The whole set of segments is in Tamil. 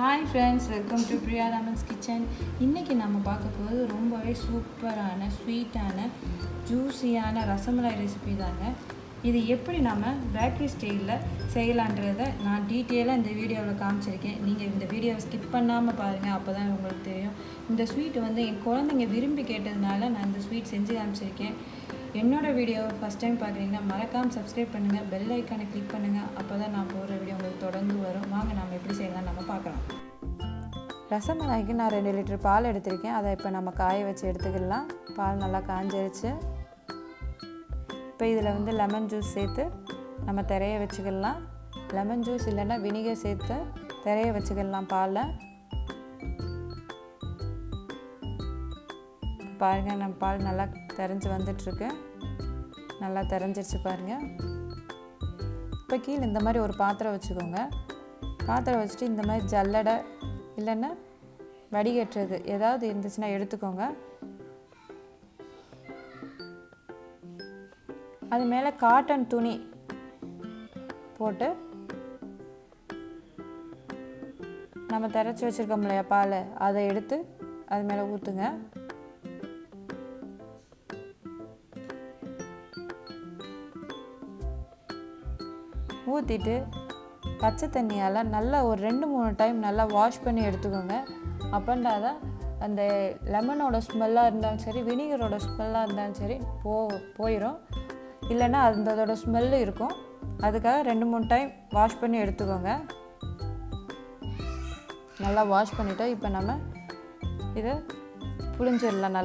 Hi friends, welcome to PriyaRaman's kitchen. இன்றைக்கி நம்ம பார்க்க போகிறது ரொம்பவே சூப்பரான ஸ்வீட்டான ஜூஸியான ரசமலை ரெசிபி தாங்க. இது எப்படி நம்ம பேக்கரி ஸ்டைலில் செய்யலான்றதை நான் டீட்டெயிலாக இந்த வீடியோவில் காமிச்சிருக்கேன். நீங்கள் இந்த வீடியோவை ஸ்கிப் பண்ணாமல் பாருங்கள், அப்போ தான் உங்களுக்கு தெரியும். இந்த ஸ்வீட் வந்து என் குழந்தைங்க விரும்பி கேட்டதுனால நான் இந்த ஸ்வீட் செஞ்சு காமிச்சிருக்கேன். என்னோடய வீடியோவை ஃபஸ்ட் டைம் பார்க்குறீங்கன்னா மறக்காமல் சப்ஸ்கிரைப் பண்ணுங்கள், பெல் ஐக்கானை கிளிக் பண்ணுங்கள். அப்போ தான் நான் போடுற வீடியோ உங்களுக்கு தொடர்ந்து வரும். வாங்க நம்ம எப்படி செய்யலாம் நம்ம பார்க்கலாம். ரசமலாய்க்கு நான் 2 லிட்டர் பால் எடுத்திருக்கேன். அதை இப்போ நம்ம காய வச்சு எடுத்துக்கலாம். பால் நல்லா காஞ்சிருச்சு. இப்போ இதில் வந்து லெமன் ஜூஸ் சேர்த்து நம்ம திரைய வச்சுக்கலாம். லெமன் ஜூஸ் இல்லைன்னா வினிகர் சேர்த்து திரைய வச்சுக்கலாம் பாலை. பாருங்கள், நம்ம பால் நல்லா திரைஞ்சி வந்துட்டுருக்கு. நல்லா திரைஞ்சிருச்சு பாருங்கள். இப்போ கீழே இந்த மாதிரி ஒரு பாத்திரம் வச்சுக்கோங்க. பாத்திரம் வச்சுட்டு இந்த மாதிரி ஜல்லடை இல்லைன்னா வடிகட்டுறது ஏதாவது இருந்துச்சுன்னா எடுத்துக்கோங்க. அது மேலே காட்டன் துணி போட்டு நம்ம திரைச்சி வச்சுருக்கோம் இல்லையா பால், அதை எடுத்து அது மேலே ஊற்றுங்க. ஊற்றிட்டு பச்சை தண்ணியால் நல்லா ஒரு 2-3 டைம் நல்லா வாஷ் பண்ணி எடுத்துக்கோங்க. அப்போண்டா தான் அந்த லெமனோட ஸ்மெல்லாக இருந்தாலும் சரி, வினிகரோட ஸ்மெல்லாக இருந்தாலும் சரி போயிடும். இல்லைன்னா அதோட ஸ்மெல்லு இருக்கும். அதுக்காக 2-3 டைம் வாஷ் பண்ணி எடுத்துக்கோங்க. நல்லா வாஷ் பண்ணிவிட்டு இப்போ நம்ம இதை புழிஞ்சிடலாம்.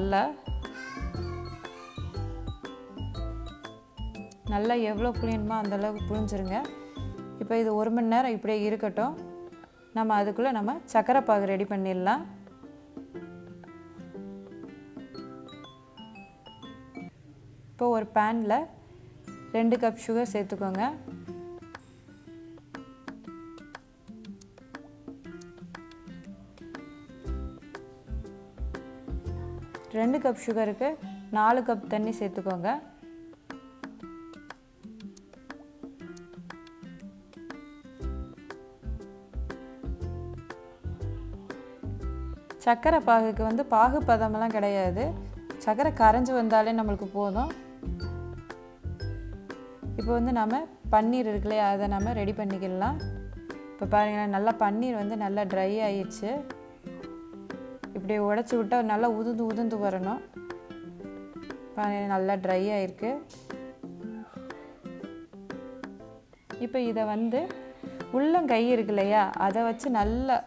நல்லா எவ்வளோ புளியணுமோ அந்தளவுக்கு புழிஞ்சிருங்க. இப்போ இது 1 மணி நேரம் இப்படியே இருக்கட்டும். நம்ம அதுக்குள்ளே நம்ம சர்க்கரை பாகு ரெடி பண்ணிடலாம். இப்போ ஒரு பேனில் 2 கப் சுகர் சேர்த்துக்கோங்க. ரெண்டு கப் சுகருக்கு 4 கப் தண்ணி சேர்த்துக்கோங்க. சர்க்கரை பாகுக்கு வந்து பாகு பதமெல்லாம் கிடையாது. சர்க்கரை கரைஞ்சி வந்தாலே நம்மளுக்கு போதும். இப்போ வந்து நம்ம பன்னீர் இருக்குல்லையா, அதை நம்ம ரெடி பண்ணிக்கலாம். இப்போ பாருங்கள், நல்லா பன்னீர் வந்து நல்லா ட்ரை ஆயிடுச்சு. இப்படி உடச்சி விட்டால் நல்லா உதுந்து வரணும். பாருங்கள், நல்லா ட்ரை ஆகிருக்கு. இப்போ இதை வந்து உள்ளங்கை இருக்கு இல்லையா, அதை வச்சு நல்லா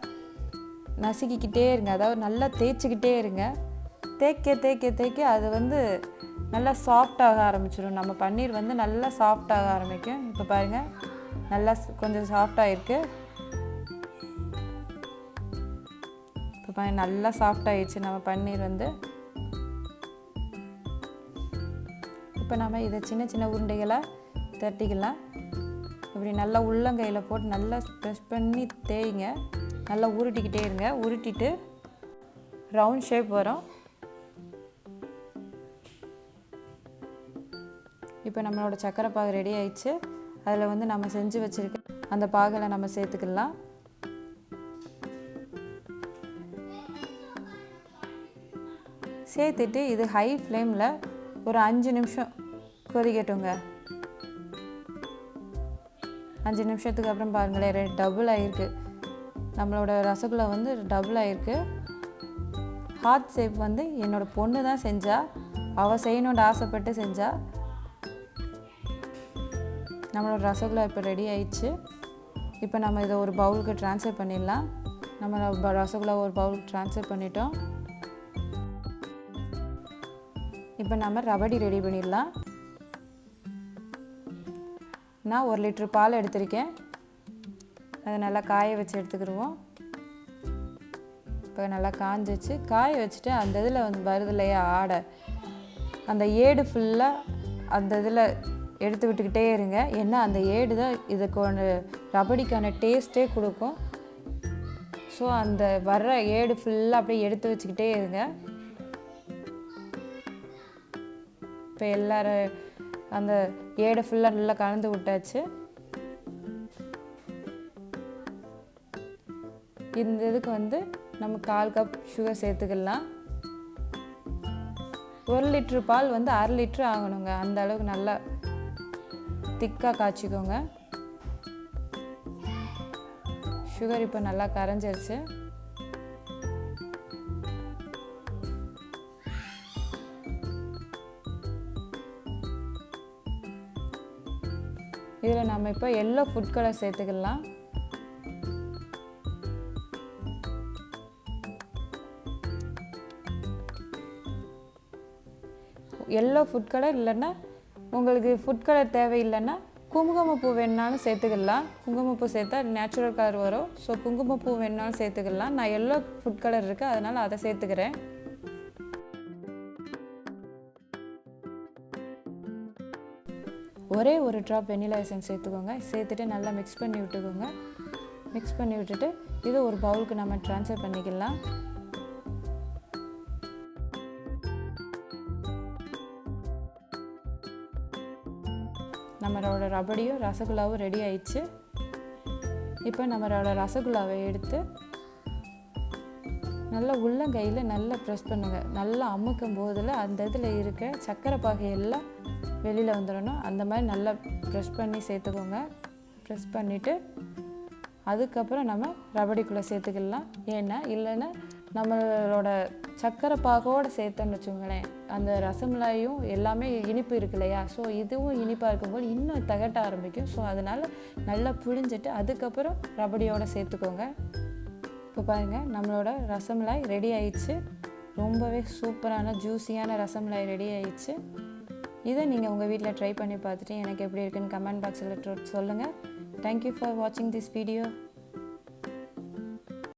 நசுக்கிக்கிட்டே இருங்க. அதாவது நல்லா தேய்ச்சிக்கிட்டே இருங்க. தேய்க்க அது வந்து நல்லா சாஃப்டாக ஆரம்பிச்சிடும். நம்ம பன்னீர் வந்து நல்லா சாஃப்டாக ஆரம்பிக்கும். இப்போ பாருங்கள், நல்லா கொஞ்சம் சாஃப்டாக இருக்குது. இப்போ பாருங்கள், நல்லா சாஃப்டாகிடுச்சு நம்ம பன்னீர் வந்து. இப்போ நம்ம இதை சின்ன சின்ன உருண்டைகளாக தட்டிக்கலாம். இப்படி நல்லா உள்ளங்கையில் போட்டு நல்லா ப்ரெஸ் பண்ணி தேய்ங்க. நல்லா உருட்டிக்கிட்டே இருங்க. உருட்டிட்டு ரவுண்ட் ஷேப் வரும். இப்போ நம்மளோட சர்க்கரை பாகு ரெடி ஆயிடுச்சு. அதில் வந்து நம்ம செஞ்சு வச்சுருக்க அந்த பாகில் நம்ம சேர்த்துக்கலாம். சேர்த்துட்டு இது ஹை ஃப்ளேமில் ஒரு 5 நிமிஷம் கொதிக்கட்டுங்க. 5 நிமிஷத்துக்கு அப்புறம் பாருங்களேன், டபுள் ஆகிருக்கு. நம்மளோட ரசகுல்லா வந்து டபுள் ஆகிருக்கு. ஹார்ட் ஷேப் வந்து என்னோடய பொண்ணு தான் செஞ்சா. அவள் செய்யணுன்னு ஆசைப்பட்டு செஞ்சா. நம்மளோட ரசகுல்லா இப்போ ரெடி ஆயிடுச்சு. இப்போ நம்ம இதை ஒரு பவுலுக்கு ட்ரான்ஸ்ஃபர் பண்ணிடலாம். நம்ம ரசகுல்லா ஒரு பவுலுக்கு ட்ரான்ஸ்ஃபர் பண்ணிட்டோம். இப்போ நம்ம ரபடி ரெடி பண்ணிடலாம். நான் 1 லிட்டர் பால் எடுத்திருக்கேன். அதை நல்லா காய வச்சு எடுத்துக்கிடுவோம். இப்போ நல்லா காஞ்சிச்சு. காய வச்சுட்டு அந்த இதில் வந்து வருது இல்லையா ஆடை, அந்த ஏடு ஃபுல்லாக அந்த இதில் எடுத்து விட்டுக்கிட்டே இருங்க. ஏன்னா அந்த ஏடு தான் இதுக்கு ரபடிக்கான டேஸ்ட்டே கொடுக்கும். ஸோ அந்த வர்ற ஏடு ஃபுல்லாக அப்படியே எடுத்து வச்சுக்கிட்டே இருங்க. இப்போ எல்லோரும் அந்த ஏடை ஃபுல்லாக நல்லா கலந்து விட்டாச்சு. இந்த இதுக்கு வந்து நம்ம 1/4 கப் சுகர் சேர்த்துக்கலாம். 1 லிட்டர் பால் வந்து 1/2 லிட்டர் ஆகணுங்க. அந்த அளவுக்கு நல்லா திக்காக காய்ச்சிக்கோங்க. சுகர் இப்போ நல்லா கரைஞ்சிருச்சு. இதில் நம்ம இப்போ எல்லோ ஃபுட் கலர் சேர்த்துக்கலாம். எல்லோ ஃபுட் கலர் இல்லைன்னா உங்களுக்கு ஃபுட் கலர் தேவையில்லைன்னா குங்குமப்பூ வேணுனாலும் சேர்த்துக்கலாம். குங்குமப்பூ சேர்த்தா நேச்சுரல் கலர் வரும். ஸோ குங்குமப்பூ வேணுனாலும் சேர்த்துக்கலாம். நான் எல்லோ ஃபுட் கலர் இருக்குது, அதனால் அதை சேர்த்துக்கிறேன். ஒரே ஒரு ட்ராப் வெனிலா எசன்ஸ் சேர்த்துக்கோங்க. சேர்த்துட்டு நல்லா மிக்ஸ் பண்ணி விட்டுக்கோங்க. மிக்ஸ் பண்ணி விட்டுட்டு இது ஒரு பவுலுக்கு நம்ம ட்ரான்ஸ்ஃபர் பண்ணிக்கலாம். நம்மளோட ரபடியும் ரசகுல்லாவும் ரெடி ஆயிடுச்சு. இப்போ நம்மளோட ரசகுல்லாவை எடுத்து நல்லா உள்ளங்கையில் நல்லா ப்ரெஸ் பண்ணுங்கள். நல்லா அமுக்கும் போதில் அந்த இதில் இருக்க சர்க்கரை பாகை எல்லாம் வெளியில் வந்துடணும். அந்த மாதிரி நல்லா ப்ரெஸ் பண்ணி சேர்த்துக்கோங்க. ப்ரெஸ் பண்ணிவிட்டு அதுக்கப்புறம் நம்ம ரபடிக்குள்ளே சேர்த்துக்கலாம். ஏன்னா இல்லைன்னா நம்மளோட சர்க்கரை பாகோடு சேர்த்தோன்னு வச்சுக்கோங்களேன், அந்த ரசமலாயும் எல்லாமே இனிப்பு இருக்கு இல்லையா, ஸோ இதுவும் இனிப்பாக இருக்கும்போது இன்னும் திகட்ட ஆரம்பிக்கும். ஸோ அதனால் நல்லா புழிஞ்சிட்டு அதுக்கப்புறம் ரபடியோடு சேர்த்துக்கோங்க. இப்போ பாருங்கள், நம்மளோட ரசமலாய் ரெடி ஆயிடுச்சு. ரொம்பவே சூப்பரான ஜூஸியான ரசமலாய் ரெடி ஆயிடுச்சு. இதை நீங்கள் உங்கள் வீட்டில் ட்ரை பண்ணி பார்த்துட்டு எனக்கு எப்படி இருக்குன்னு கமெண்ட் பாக்ஸில் சொல்லுங்கள். தேங்க்யூ ஃபார் வாட்சிங் திஸ் வீடியோ.